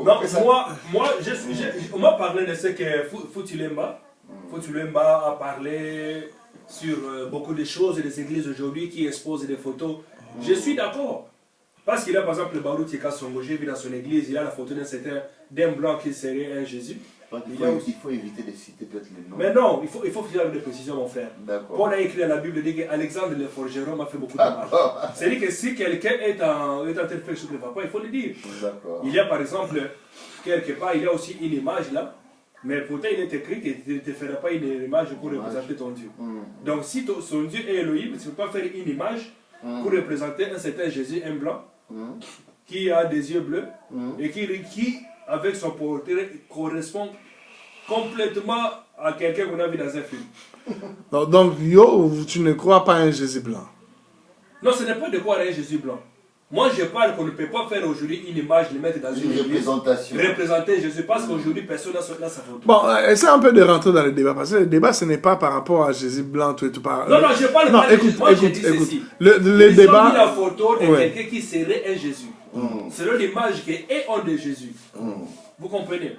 Non, on m'a parlé de ce que Futulemba a parlé sur beaucoup de choses des églises aujourd'hui qui exposent des photos. Je suis d'accord. Parce qu'il a par exemple le Barou Tika Songo, j'ai vu dans son église, il a la photo d'un blanc qui serait un Jésus. Il faut éviter de citer peut-être les noms. Mais non, il faut faire avec des précisions, mon frère. Paul a écrit dans la Bible, dit qu'Alexandre le forgeron m'a fait beaucoup de mal. C'est-à-dire que si quelqu'un est en train de faire ce qu'il ne va pas, il faut le dire. Il y a par exemple, quelque part, il y a aussi une image là, mais pourtant il est écrit que tu ne te feras pas une image pour représenter ton Dieu. Donc si son Dieu est Elohim, tu ne peux pas faire une image pour représenter un certain Jésus, un blanc, qui a des yeux bleus, et qui avec son portrait, correspond complètement à quelqu'un qu'on a vu dans un film. Donc, tu ne crois pas à un Jésus blanc? Non, ce n'est pas de croire à un Jésus blanc. Moi, je parle qu'on ne peut pas faire aujourd'hui une image, le mettre dans une représentation. Représenter Jésus, parce qu'aujourd'hui, personne n'a sa photo. Bon, essaie un peu de rentrer dans le débat, parce que le débat, ce n'est pas par rapport à Jésus blanc, tout et tout. Non, je parle pas de Jésus. Moi, je dis ceci. Le débat... Ils ont mis la photo de quelqu'un qui serait un Jésus. C'est l'image qui est en de Jésus. Vous comprenez?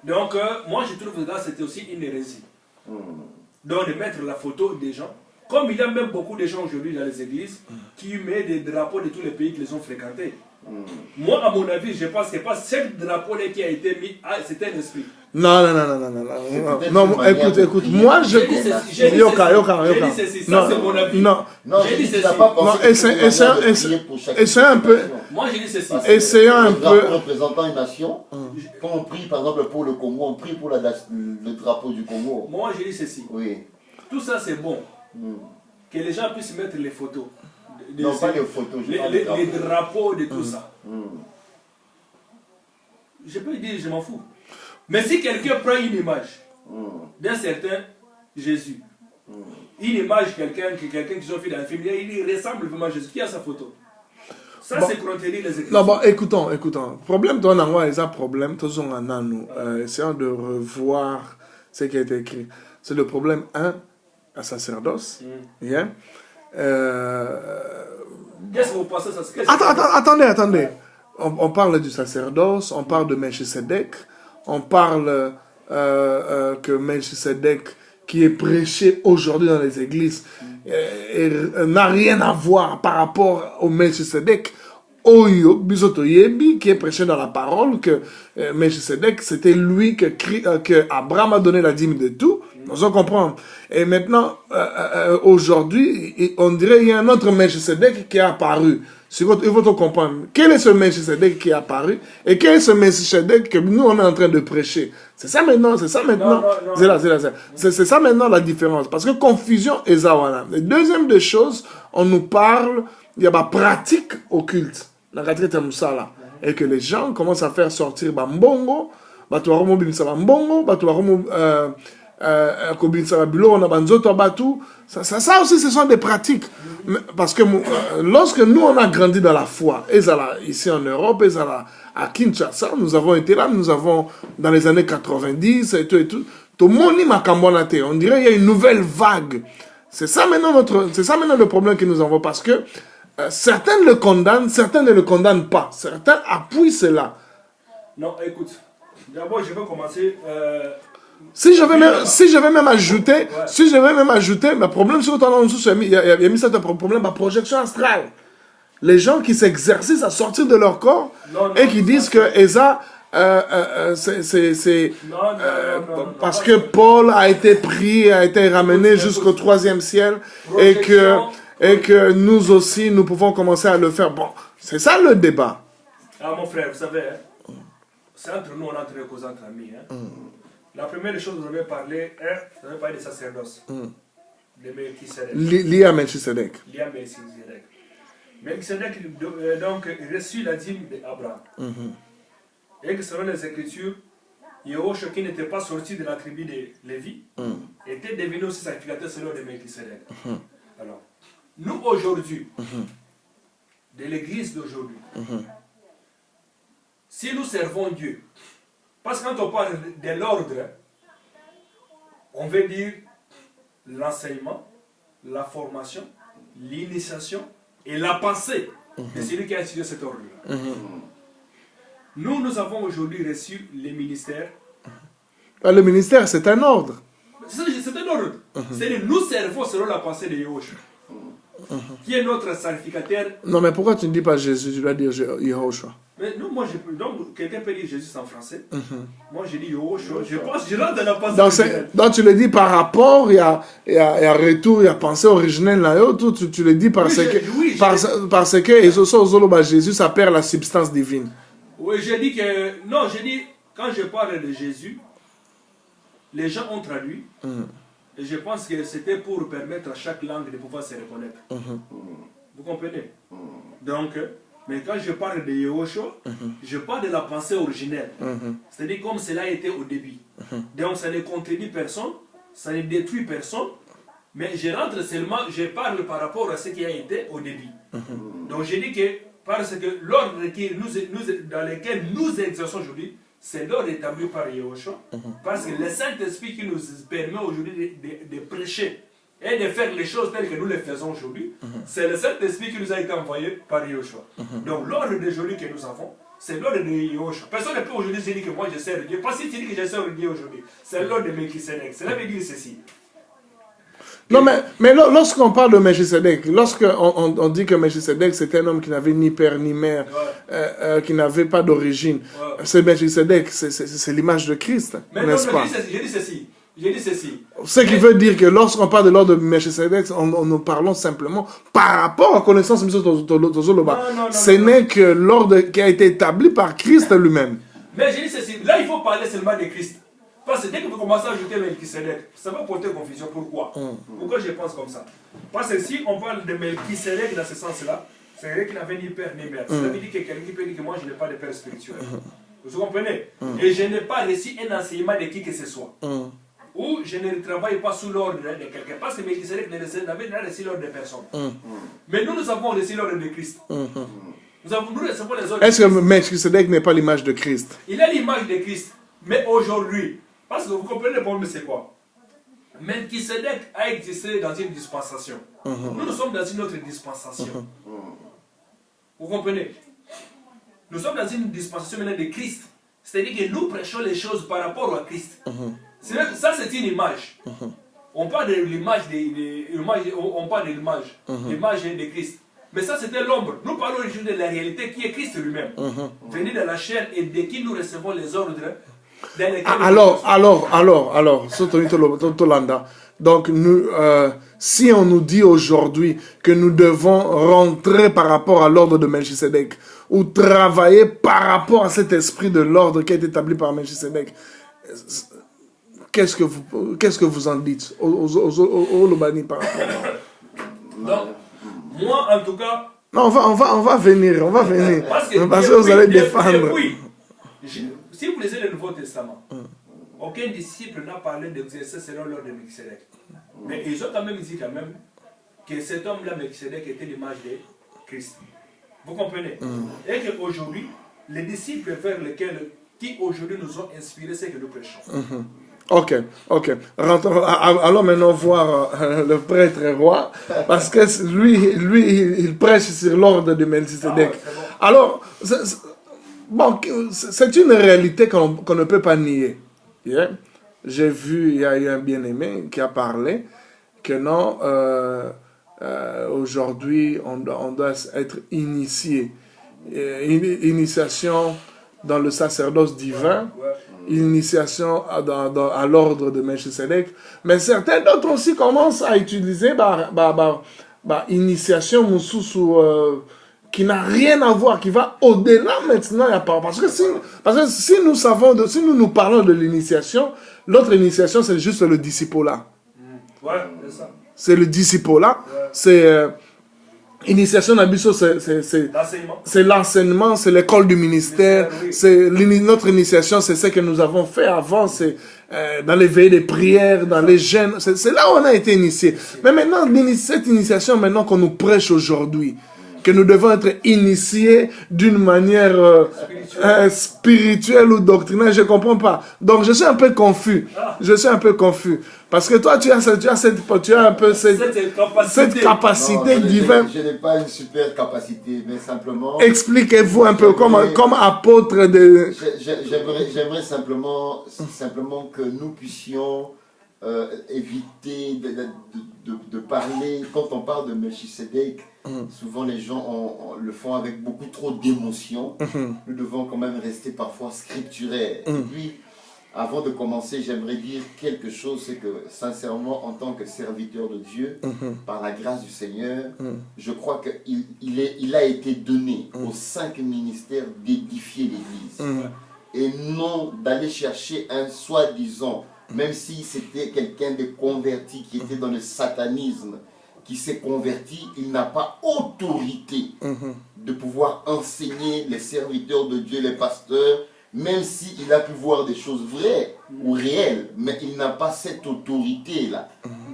Donc, moi, je trouve que là, c'était aussi une hérésie. Donc, de mettre la photo des gens. Comme il y a même beaucoup de gens aujourd'hui dans les églises qui mettent des drapeaux de tous les pays qui les ont fréquentés. Moi, à mon avis, je pense que pas ce drapeau-là qui a été mis, c'était un esprit. Non, écoute, moi je... Yoka. J'ai dit ceci, ça c'est mon avis. Non, j'ai dit ceci. Essayons un peu. Moi j'ai dit ceci. Essayons un peu. Représentant une nation, quand on prie par exemple pour le Congo, on prie pour le drapeau du Congo. Moi j'ai dit ceci. Oui. Tout ça c'est bon. Que les gens puissent mettre les photos. Non, pas les photos. Les drapeaux de tout ça. Je peux dire, je m'en fous. Mais si quelqu'un prend une image d'un certain Jésus, une image quelqu'un qui ont fait dans le film, il ressemble vraiment à Jésus, qui a sa photo. Ça, c'est contredire les écritures. Non, bon, écoutons. Problème, toi, on a un problème, tous on en a, nous. Essayons de revoir ce qui a été écrit. C'est le problème 1, à sacerdoce. Qu'est-ce que vous pensez de ça? Attendez. On parle du sacerdoce, on parle de Melchisedec, on parle que Melchisedec, qui est prêché aujourd'hui dans les églises, n'a rien à voir par rapport au Melchisedec Oyo Bisotoyebi, qui est prêché dans la parole, que Melchisedec, c'était lui que Abraham a donné la dîme de tout. Nous en comprenons. Et maintenant, aujourd'hui, on dirait qu'il y a un autre Melchisedec qui est apparu. Il faut comprendre. Quel est ce Melchisedec qui est apparu et quel est ce Melchisedec que nous, on est en train de prêcher? C'est ça maintenant. C'est ça maintenant la différence. Parce que confusion est zawana. Et deuxième des choses, on nous parle, il y a ma pratique occulte. Et que les gens commencent à faire sortir Mbongo, Batuaromo Bimsaba Mbongo, Batuaromo ça aussi, ce sont des pratiques. Parce que lorsque nous, on a grandi dans la foi, ici en Europe, à Kinshasa, nous avons été là, dans les années 90, et tout le monde on dirait qu'il y a une nouvelle vague. C'est ça maintenant le problème que nous avons, parce que certains le condamnent, certains ne le condamnent pas. Certains appuient cela. Non, écoute, d'abord, je vais commencer... Si je vais même ajouter, le problème, c'est qu'il y a mis ça problème à projection astrale. Les gens qui s'exercent à sortir de leur corps et qui disent que Esa, parce que Paul a été pris, a été ramené jusqu'au 3e ciel et que nous aussi, nous pouvons commencer à le faire. Bon, c'est ça le débat. Ah, mon frère, vous savez, c'est entre nous, on a entre causes entre amis. La première chose, vous avez parlé de sacerdoce. De Melchisedec. Lié à Melchisedec. Melchisedec, donc, reçut la dîme d'Abraham. Et que selon les Écritures, Yehoshua, qui n'était pas sorti de la tribu de Lévi, était devenu aussi sacrificateur selon de Melchisedec. Alors, nous aujourd'hui, de l'église d'aujourd'hui, si nous servons Dieu, parce que quand on parle de l'ordre, on veut dire l'enseignement, la formation, l'initiation et la pensée de celui qui a institué cet ordre-là. Nous avons aujourd'hui reçu les ministères. Le ministère, c'est un ordre. C'est un ordre. C'est-à-dire nous servons selon la pensée de Yahushua, qui est notre sacrificateur. Non, mais pourquoi tu ne dis pas Jésus, tu dois dire Yahushua? Mais non, moi, donc quelqu'un peut dire Jésus en français. Moi, je dis Yahushua. Je rentre dans la pensée. Donc tu le dis par rapport, il y a retour, il y a pensée originelle là, tu le dis parce que Jésus, ça perd la substance divine. Oui, j'ai dit que, non, j'ai dit, quand je parle de Jésus, les gens ont traduit, et je pense que c'était pour permettre à chaque langue de pouvoir se reconnaître. Vous comprenez? Donc, mais quand je parle de Yahushua, je parle de la pensée originelle. C'est-à-dire comme cela a été au début. Donc, ça ne contredit personne, ça ne détruit personne, mais je rentre seulement, je parle par rapport à ce qui a été au début. Donc, je dis que, parce que l'ordre dans lequel nous exerçons aujourd'hui, c'est l'ordre établi par Yahushua. Parce que le Saint-Esprit qui nous permet aujourd'hui de prêcher et de faire les choses telles que nous les faisons aujourd'hui, c'est le Saint-Esprit qui nous a été envoyé par Yahushua. Donc l'ordre d'aujourd'hui que nous avons, c'est l'ordre de Yahushua. Personne ne peut aujourd'hui dire que moi je sers Dieu. Parce que si tu dis que je sers Dieu aujourd'hui, c'est l'ordre de Melchisedec. Cela veut dire ceci. Non, mais lorsqu'on parle de Melchisedec, lorsqu'on dit que Melchisedec c'est un homme qui n'avait ni père ni mère, qui n'avait pas d'origine, c'est Melchisedec, c'est l'image de Christ, n'est-ce pas? J'ai dit ceci. Ce qui veut dire que lorsqu'on parle de l'ordre de Melchisedec, nous parlons simplement par rapport à la connaissance de ce n'est que l'ordre qui a été établi par Christ lui-même. Mais j'ai dit ceci, là il faut parler seulement de Christ. Parce que dès que vous commencez à ajouter Melchisedec, ça va porter confusion. Pourquoi? Pourquoi je pense comme ça? Parce que si on parle de Melchisedec dans ce sens-là, c'est quelqu'un qui n'avait ni père ni mère. Ça veut dire que quelqu'un qui peut dire que moi je n'ai pas de père spirituel. Vous comprenez? Et je n'ai pas reçu un enseignement de qui que ce soit. Ou je ne travaille pas sous l'ordre de quelqu'un. Parce que Melchisedec n'avait pas reçu l'ordre de personne. Mais nous avons reçu l'ordre de Christ. Nous recevons les ordres. Est-ce que Melchisedec n'est pas l'image de Christ? Il a l'image de Christ. Mais aujourd'hui, parce que vous comprenez le problème, c'est quoi? Melchisedec a existé dans une dispensation. Nous sommes dans une autre dispensation. Vous comprenez? Nous sommes dans une dispensation maintenant de Christ. C'est-à-dire que nous prêchons les choses par rapport à Christ. Ça, c'est une image. On parle de l'image l'image de Christ. Mais ça, c'était l'ombre. Nous parlons aujourd'hui de la réalité qui est Christ lui-même. Venu de la chair et de qui nous recevons les ordres. Alors, donc nous, si on nous dit aujourd'hui que nous devons rentrer par rapport à l'ordre de Melchisedec ou travailler par rapport à cet esprit de l'ordre qui est établi par Melchisedec, qu'est-ce que vous en dites au Lobani par rapport à ça? Donc, moi en tout cas... Non, on va venir. Parce que vous allez défendre. Si vous lisez le Nouveau Testament, aucun disciple n'a parlé d'exercer selon l'ordre de Melchisedec. Mais ils ont quand même dit que cet homme-là, Melchisedec, était l'image de Christ. Vous comprenez? Et qu'aujourd'hui, les disciples vers lesquels, qui aujourd'hui nous ont inspiré, c'est que nous prêchons. Ok. Allons maintenant voir le prêtre roi, parce que lui, il prêche sur l'ordre de Melchisedec. Alors, c'est une réalité qu'on ne peut pas nier. J'ai vu, il y a eu un bien-aimé qui a parlé que non, aujourd'hui, on doit être initié. Initiation dans le sacerdoce divin, initiation à l'ordre de Melchisedec. Mais certains d'autres aussi commencent à utiliser initiation qui n'a rien à voir, qui va au-delà maintenant. Parce que si nous parlons de l'initiation, l'autre initiation, c'est juste le discipolat. C'est ça. C'est le discipolat. C'est initiation d'Abisso, c'est l'enseignement, c'est l'école du ministère. Notre initiation, c'est ce que nous avons fait avant, c'est dans les veillées des prières, dans les jeûnes. C'est là où on a été initié. Mais maintenant, cette initiation maintenant qu'on nous prêche aujourd'hui, que nous devons être initiés d'une manière spirituelle ou doctrinale. Je ne comprends pas. Donc, je suis un peu confus. Je suis un peu confus. Parce que toi, tu as un peu cette capacité divine. Je n'ai pas une super capacité, mais simplement... Expliquez-vous un peu comme apôtre de... J'aimerais simplement que nous puissions éviter de parler, quand on parle de Melchisedec, souvent les gens le font avec beaucoup trop d'émotion. Nous devons quand même rester parfois scripturaires. Et puis, avant de commencer, j'aimerais dire quelque chose, c'est que sincèrement, en tant que serviteur de Dieu, par la grâce du Seigneur, je crois qu'il a été donné aux 5 ministères d'édifier l'Église. Et non d'aller chercher un soi-disant, même si c'était quelqu'un de converti qui était dans le satanisme, qui s'est converti, il n'a pas autorité de pouvoir enseigner les serviteurs de Dieu, les pasteurs, même s'il a pu voir des choses vraies ou réelles, mais il n'a pas cette autorité-là.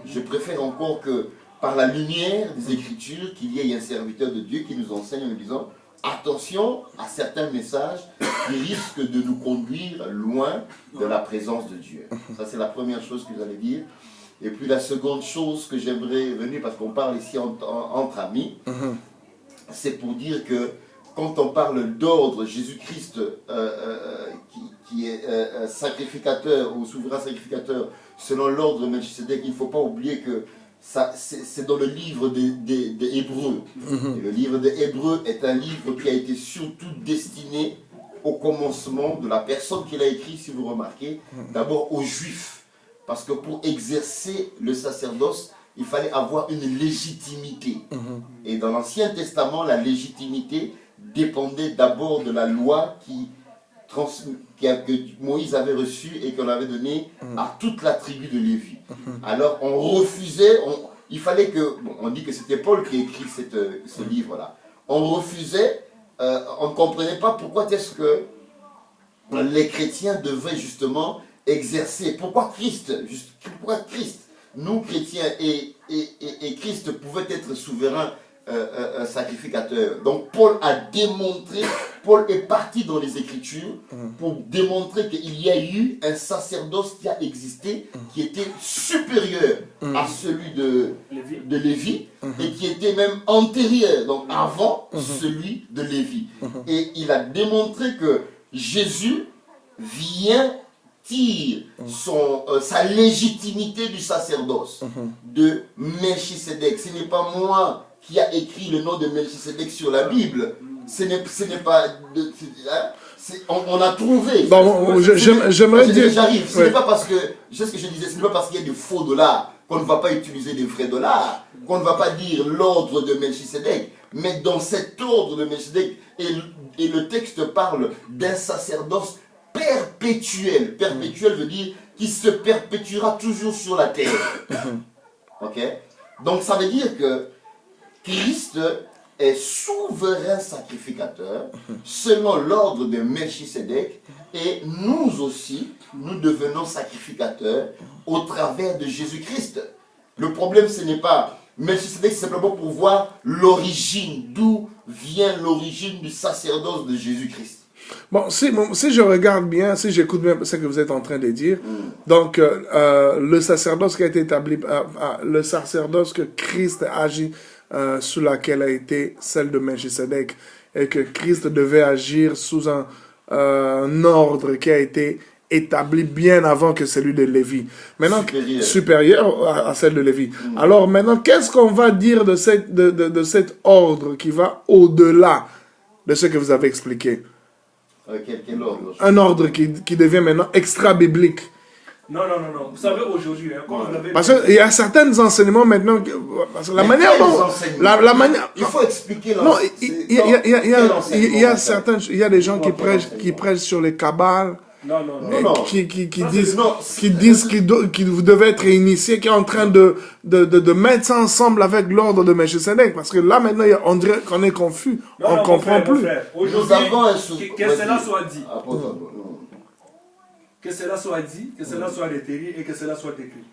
Je préfère encore que, par la lumière des Écritures, qu'il y ait un serviteur de Dieu qui nous enseigne en nous disant attention à certains messages qui risquent de nous conduire loin de la présence de Dieu. Ça, c'est la première chose que j'allais dire. Et puis la seconde chose que j'aimerais venir, parce qu'on parle ici entre amis, c'est pour dire que quand on parle d'ordre, Jésus-Christ qui est sacrificateur ou souverain sacrificateur selon l'ordre de Melchisedec, il ne faut pas oublier que c'est dans le livre des Hébreux. Et le livre des Hébreux est un livre qui a été surtout destiné au commencement de la personne qui l'a écrit, si vous remarquez, d'abord aux Juifs. Parce que pour exercer le sacerdoce, il fallait avoir une légitimité. Et dans l'Ancien Testament, la légitimité dépendait d'abord de la loi que Moïse avait reçue et qu'on avait donnée à toute la tribu de Lévi. Alors on refusait, il fallait que, on dit que c'était Paul qui a écrit ce livre-là. On refusait, on ne comprenait pas pourquoi est-ce que les chrétiens devaient justement exercer. Pourquoi Christ? Nous, chrétiens et Christ pouvaient être souverains sacrificateurs. Donc Paul a démontré, Paul est parti dans les Écritures pour démontrer qu'il y a eu un sacerdoce qui a existé, qui était supérieur à celui de Lévi, et qui était même antérieur, donc avant celui de Lévi. Et il a démontré que Jésus vient tire sa légitimité du sacerdoce de Melchisedec. Ce n'est pas moi qui a écrit le nom de Melchisedec sur la Bible. Ce n'est pas... on a trouvé. Bon, j'aimerais dire... J'arrive. Ce n'est pas parce que... C'est ce que je disais. Ce n'est pas parce qu'il y a de faux dollars qu'on ne va pas utiliser des vrais dollars, qu'on ne va pas dire l'ordre de Melchisedec. Mais dans cet ordre de Melchisedec, et le texte parle d'un sacerdoce perpétuel. Perpétuel veut dire qui se perpétuera toujours sur la terre. Ok? Donc ça veut dire que Christ est souverain sacrificateur selon l'ordre de Melchisedec, et nous aussi, nous devenons sacrificateurs au travers de Jésus-Christ. Le problème, ce n'est pas Melchisedec, c'est simplement pour voir l'origine, d'où vient l'origine du sacerdoce de Jésus-Christ. Bon, si je regarde bien, si j'écoute bien ce que vous êtes en train de dire, donc le sacerdoce qui a été établi, le sacerdoce que Christ agit sous laquelle a été celle de Melchisedec, et que Christ devait agir sous un ordre qui a été établi bien avant que celui de Lévi. Maintenant, supérieur à celle de Lévi. Alors maintenant, qu'est-ce qu'on va dire de cet ordre qui va au-delà de ce que vous avez expliqué? Quel ordre? Un ordre qui devient maintenant extra-biblique. Non. Vous savez, aujourd'hui, comme vous l'avez... Parce qu'il y a certains enseignements maintenant... Parce que la manière dont... La manière... Il faut expliquer l'enseignement. Non, il y a des gens qui prêchent sur les kabbales, qui disent que vous devez être initié, qui est en train de mettre ça ensemble avec l'ordre de Melchisedec. Parce que là, maintenant, on dirait qu'on est confus. On ne comprend plus. Aujourd'hui, que cela soit dit. Que cela soit dit, que cela soit déterré et que cela soit écrit.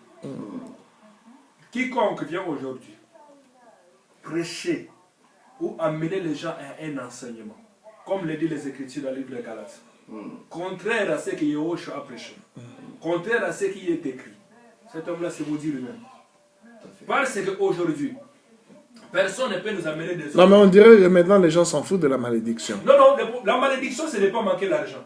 Quiconque vient aujourd'hui prêcher ou amener les gens à un enseignement. Comme le dit les Écritures dans le livre de Galates. Contraire à ce que Yahushua a prêché. Contraire à ce qui est écrit. Cet homme-là, c'est vous dire lui-même. Parce qu'aujourd'hui, personne ne peut nous amener des... Non, mais on dirait que maintenant les gens s'en foutent de la malédiction. Non, non, la malédiction, ce n'est pas manquer l'argent.